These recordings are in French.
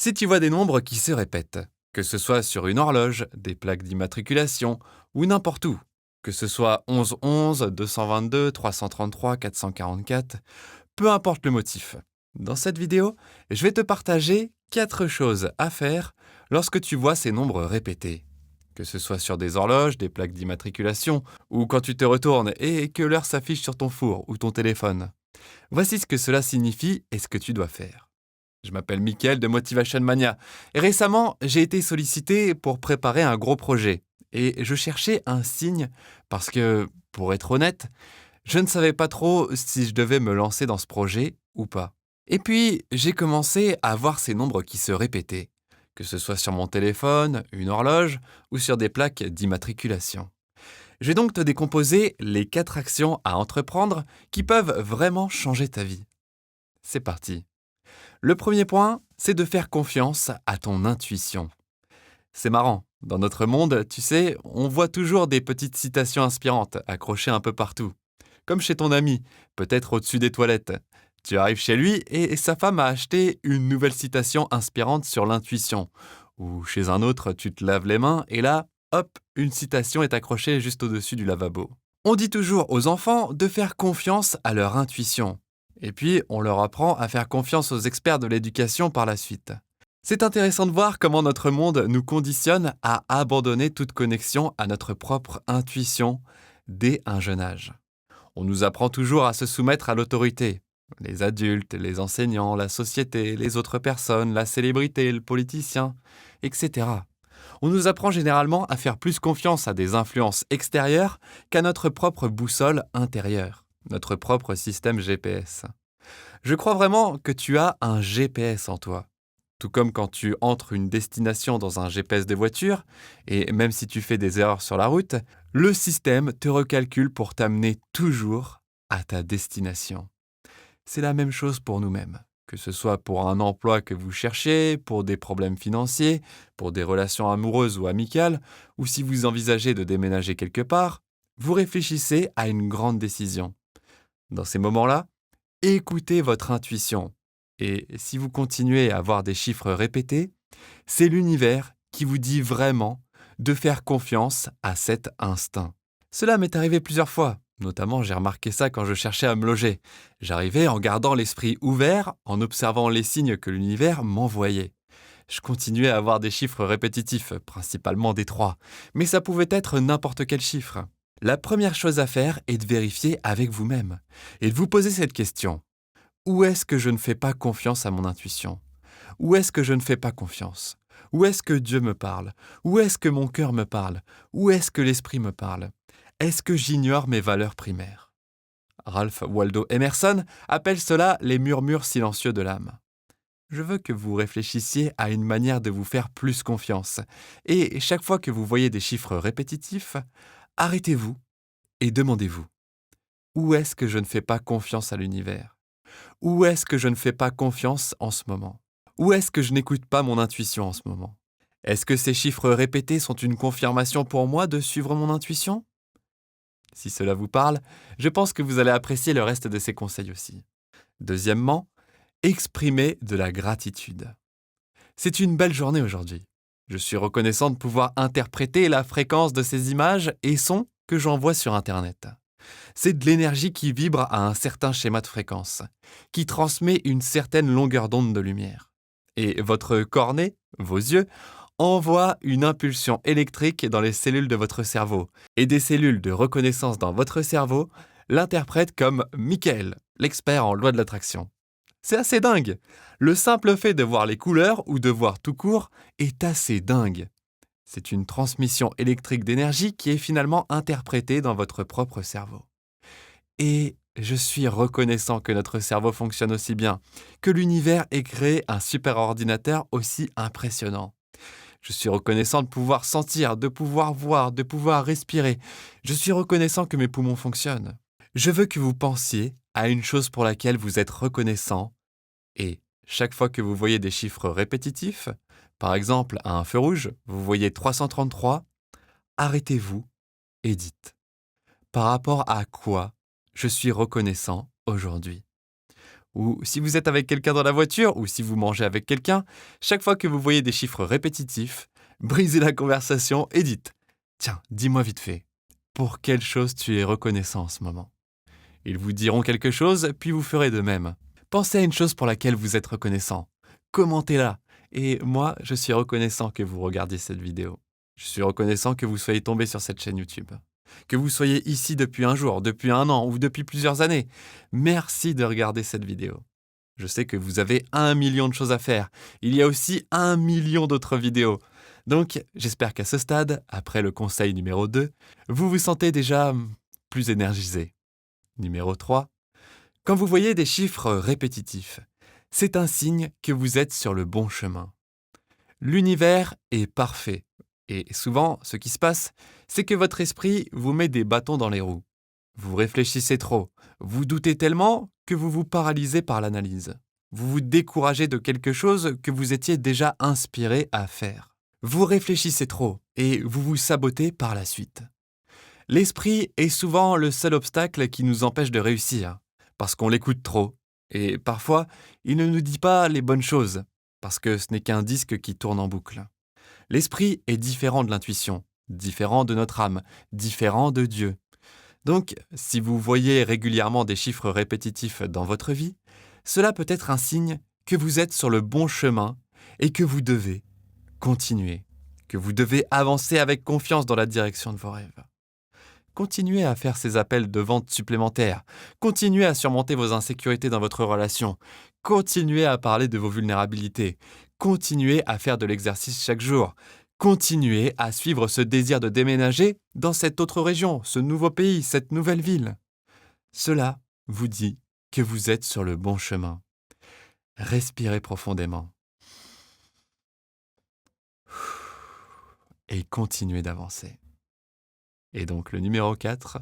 Si tu vois des nombres qui se répètent, que ce soit sur une horloge, des plaques d'immatriculation ou n'importe où, que ce soit 1111, 222, 333, 444, peu importe le motif. Dans cette vidéo, je vais te partager 4 choses à faire lorsque tu vois ces nombres répétés. Que ce soit sur des horloges, des plaques d'immatriculation ou quand tu te retournes et que l'heure s'affiche sur ton four ou ton téléphone. Voici ce que cela signifie et ce que tu dois faire. Je m'appelle Mickaël de Motivation Mania et récemment, j'ai été sollicité pour préparer un gros projet et je cherchais un signe parce que, pour être honnête, je ne savais pas trop si je devais me lancer dans ce projet ou pas. Et puis, j'ai commencé à voir ces nombres qui se répétaient, que ce soit sur mon téléphone, une horloge ou sur des plaques d'immatriculation. Je vais donc te décomposer les 4 actions à entreprendre qui peuvent vraiment changer ta vie. C'est parti. Le premier point, c'est de faire confiance à ton intuition. C'est marrant, dans notre monde, tu sais, on voit toujours des petites citations inspirantes accrochées un peu partout. Comme chez ton ami, peut-être au-dessus des toilettes. Tu arrives chez lui et sa femme a acheté une nouvelle citation inspirante sur l'intuition. Ou chez un autre, tu te laves les mains et là, hop, une citation est accrochée juste au-dessus du lavabo. On dit toujours aux enfants de faire confiance à leur intuition. Et puis, on leur apprend à faire confiance aux experts de l'éducation par la suite. C'est intéressant de voir comment notre monde nous conditionne à abandonner toute connexion à notre propre intuition dès un jeune âge. On nous apprend toujours à se soumettre à l'autorité. Les adultes, les enseignants, la société, les autres personnes, la célébrité, le politicien, etc. On nous apprend généralement à faire plus confiance à des influences extérieures qu'à notre propre boussole intérieure, notre propre système GPS. Je crois vraiment que tu as un GPS en toi. Tout comme quand tu entres une destination dans un GPS de voiture, et même si tu fais des erreurs sur la route, le système te recalcule pour t'amener toujours à ta destination. C'est la même chose pour nous-mêmes, que ce soit pour un emploi que vous cherchez, pour des problèmes financiers, pour des relations amoureuses ou amicales, ou si vous envisagez de déménager quelque part, vous réfléchissez à une grande décision. Dans ces moments-là, écoutez votre intuition. Et si vous continuez à avoir des chiffres répétés, c'est l'univers qui vous dit vraiment de faire confiance à cet instinct. Cela m'est arrivé plusieurs fois. Notamment, j'ai remarqué ça quand je cherchais à me loger. J'arrivais en gardant l'esprit ouvert, en observant les signes que l'univers m'envoyait. Je continuais à avoir des chiffres répétitifs, principalement des 3, mais ça pouvait être n'importe quel chiffre. La première chose à faire est de vérifier avec vous-même et de vous poser cette question. Où est-ce que je ne fais pas confiance à mon intuition? Où est-ce que je ne fais pas confiance? Où est-ce que Dieu me parle? Où est-ce que mon cœur me parle? Où est-ce que l'esprit me parle? Est-ce que j'ignore mes valeurs primaires? Ralph Waldo Emerson appelle cela les murmures silencieux de l'âme. Je veux que vous réfléchissiez à une manière de vous faire plus confiance. Et chaque fois que vous voyez des chiffres répétitifs, arrêtez-vous et demandez-vous, où est-ce que je ne fais pas confiance à l'univers? Où est-ce que je ne fais pas confiance en ce moment? Où est-ce que je n'écoute pas mon intuition en ce moment? Est-ce que ces chiffres répétés sont une confirmation pour moi de suivre mon intuition? Si cela vous parle, je pense que vous allez apprécier le reste de ces conseils aussi. Deuxièmement, exprimez de la gratitude. C'est une belle journée aujourd'hui. Je suis reconnaissant de pouvoir interpréter la fréquence de ces images et sons que j'envoie sur Internet. C'est de l'énergie qui vibre à un certain schéma de fréquence, qui transmet une certaine longueur d'onde de lumière. Et votre cornée, vos yeux, envoient une impulsion électrique dans les cellules de votre cerveau. Et des cellules de reconnaissance dans votre cerveau l'interprètent comme Mickaël, l'expert en loi de l'attraction. C'est assez dingue. Le simple fait de voir les couleurs ou de voir tout court est assez dingue. C'est une transmission électrique d'énergie qui est finalement interprétée dans votre propre cerveau. Et je suis reconnaissant que notre cerveau fonctionne aussi bien, que l'univers ait créé un super ordinateur aussi impressionnant. Je suis reconnaissant de pouvoir sentir, de pouvoir voir, de pouvoir respirer. Je suis reconnaissant que mes poumons fonctionnent. Je veux que vous pensiez à une chose pour laquelle vous êtes reconnaissant et chaque fois que vous voyez des chiffres répétitifs, par exemple à un feu rouge, vous voyez 333, arrêtez-vous et dites par rapport à quoi je suis reconnaissant aujourd'hui. Ou si vous êtes avec quelqu'un dans la voiture, ou si vous mangez avec quelqu'un, chaque fois que vous voyez des chiffres répétitifs, brisez la conversation et dites « Tiens, dis-moi vite fait, pour quelle chose tu es reconnaissant en ce moment ?» Ils vous diront quelque chose, puis vous ferez de même. Pensez à une chose pour laquelle vous êtes reconnaissant. Commentez-la. Et moi, je suis reconnaissant que vous regardiez cette vidéo. Je suis reconnaissant que vous soyez tombé sur cette chaîne YouTube. Que vous soyez ici depuis un jour, depuis un an ou depuis plusieurs années. Merci de regarder cette vidéo. Je sais que vous avez 1 million de choses à faire. Il y a aussi 1 million d'autres vidéos. Donc, j'espère qu'à ce stade, après le conseil numéro 2, vous vous sentez déjà plus énergisé. Numéro 3. Quand vous voyez des chiffres répétitifs, c'est un signe que vous êtes sur le bon chemin. L'univers est parfait. Et souvent, ce qui se passe, c'est que votre esprit vous met des bâtons dans les roues. Vous réfléchissez trop, vous doutez tellement que vous vous paralysez par l'analyse. Vous vous découragez de quelque chose que vous étiez déjà inspiré à faire. Vous réfléchissez trop et vous vous sabotez par la suite. L'esprit est souvent le seul obstacle qui nous empêche de réussir, parce qu'on l'écoute trop. Et parfois, il ne nous dit pas les bonnes choses, parce que ce n'est qu'un disque qui tourne en boucle. L'esprit est différent de l'intuition, différent de notre âme, différent de Dieu. Donc, si vous voyez régulièrement des chiffres répétitifs dans votre vie, cela peut être un signe que vous êtes sur le bon chemin et que vous devez continuer, que vous devez avancer avec confiance dans la direction de vos rêves. Continuez à faire ces appels de vente supplémentaires. Continuez à surmonter vos insécurités dans votre relation. Continuez à parler de vos vulnérabilités. Continuez à faire de l'exercice chaque jour. Continuez à suivre ce désir de déménager dans cette autre région, ce nouveau pays, cette nouvelle ville. Cela vous dit que vous êtes sur le bon chemin. Respirez profondément. Et continuez d'avancer. Et donc le numéro 4,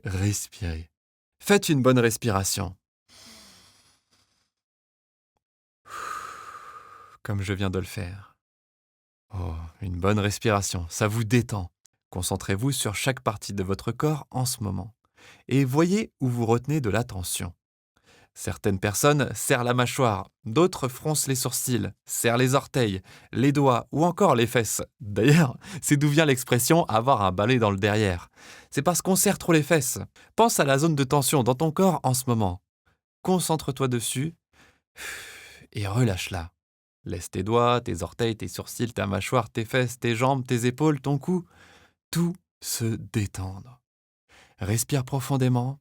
respirez. Faites une bonne respiration. Comme je viens de le faire. Oh, une bonne respiration, ça vous détend. Concentrez-vous sur chaque partie de votre corps en ce moment. Et voyez où vous retenez de l'attention. Certaines personnes serrent la mâchoire, d'autres froncent les sourcils, serrent les orteils, les doigts ou encore les fesses. D'ailleurs, c'est d'où vient l'expression « avoir un balai dans le derrière ». C'est parce qu'on serre trop les fesses. Pense à la zone de tension dans ton corps en ce moment. Concentre-toi dessus et relâche-la. Laisse tes doigts, tes orteils, tes sourcils, ta mâchoire, tes fesses, tes jambes, tes épaules, ton cou, tout se détendre. Respire profondément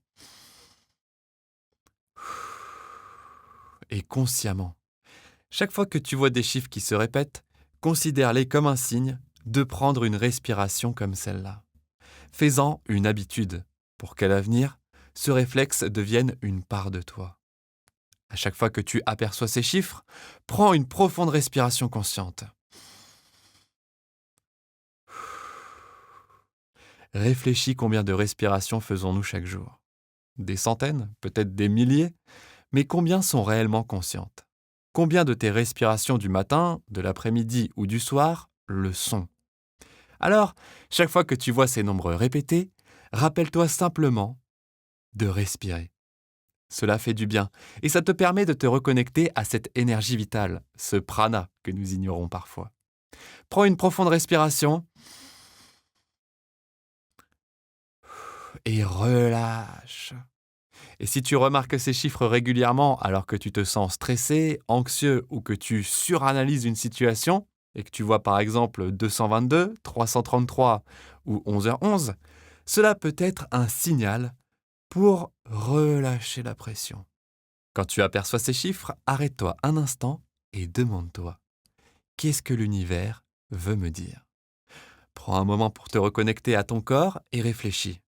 et consciemment. Chaque fois que tu vois des chiffres qui se répètent, considère-les comme un signe de prendre une respiration comme celle-là. Fais-en une habitude pour qu'à l'avenir, ce réflexe devienne une part de toi. À chaque fois que tu aperçois ces chiffres, prends une profonde respiration consciente. Réfléchis combien de respirations faisons-nous chaque jour. Des centaines, peut-être des milliers, mais combien sont réellement conscientes? Combien de tes respirations du matin, de l'après-midi ou du soir le sont? Alors, chaque fois que tu vois ces nombres répétés, rappelle-toi simplement de respirer. Cela fait du bien et ça te permet de te reconnecter à cette énergie vitale, ce prana que nous ignorons parfois. Prends une profonde respiration et relâche. Et si tu remarques ces chiffres régulièrement alors que tu te sens stressé, anxieux ou que tu suranalyses une situation et que tu vois par exemple 222, 333 ou 11h11, cela peut être un signal pour relâcher la pression. Quand tu aperçois ces chiffres, arrête-toi un instant et demande-toi « Qu'est-ce que l'univers veut me dire ?» Prends un moment pour te reconnecter à ton corps et réfléchis.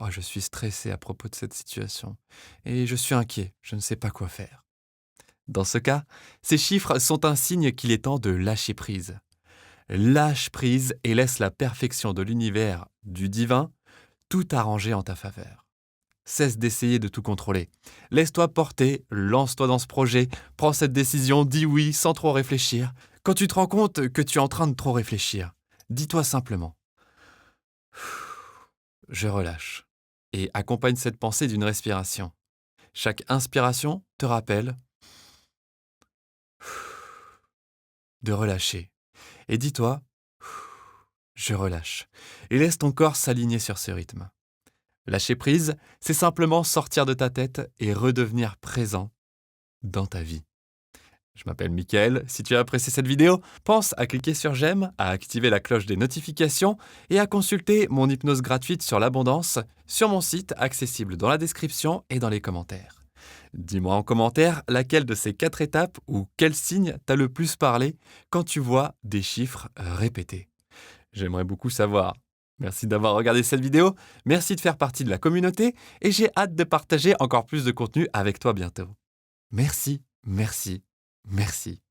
Oh, je suis stressé à propos de cette situation et je suis inquiet, je ne sais pas quoi faire. Dans ce cas, ces chiffres sont un signe qu'il est temps de lâcher prise. Lâche prise et laisse la perfection de l'univers, du divin, tout arranger en ta faveur. Cesse d'essayer de tout contrôler. Laisse-toi porter, lance-toi dans ce projet, prends cette décision, dis oui sans trop réfléchir. Quand tu te rends compte que tu es en train de trop réfléchir, dis-toi simplement « Je relâche » et accompagne cette pensée d'une respiration. Chaque inspiration te rappelle de relâcher. Et dis-toi, je relâche. Et laisse ton corps s'aligner sur ce rythme. Lâcher prise, c'est simplement sortir de ta tête et redevenir présent dans ta vie. Je m'appelle Mickaël. Si tu as apprécié cette vidéo, pense à cliquer sur j'aime, à activer la cloche des notifications et à consulter mon hypnose gratuite sur l'abondance sur mon site accessible dans la description et dans les commentaires. Dis-moi en commentaire laquelle de ces 4 étapes ou quel signe t'a le plus parlé quand tu vois des chiffres répétés. J'aimerais beaucoup savoir. Merci d'avoir regardé cette vidéo, merci de faire partie de la communauté et j'ai hâte de partager encore plus de contenu avec toi bientôt. Merci, merci, merci.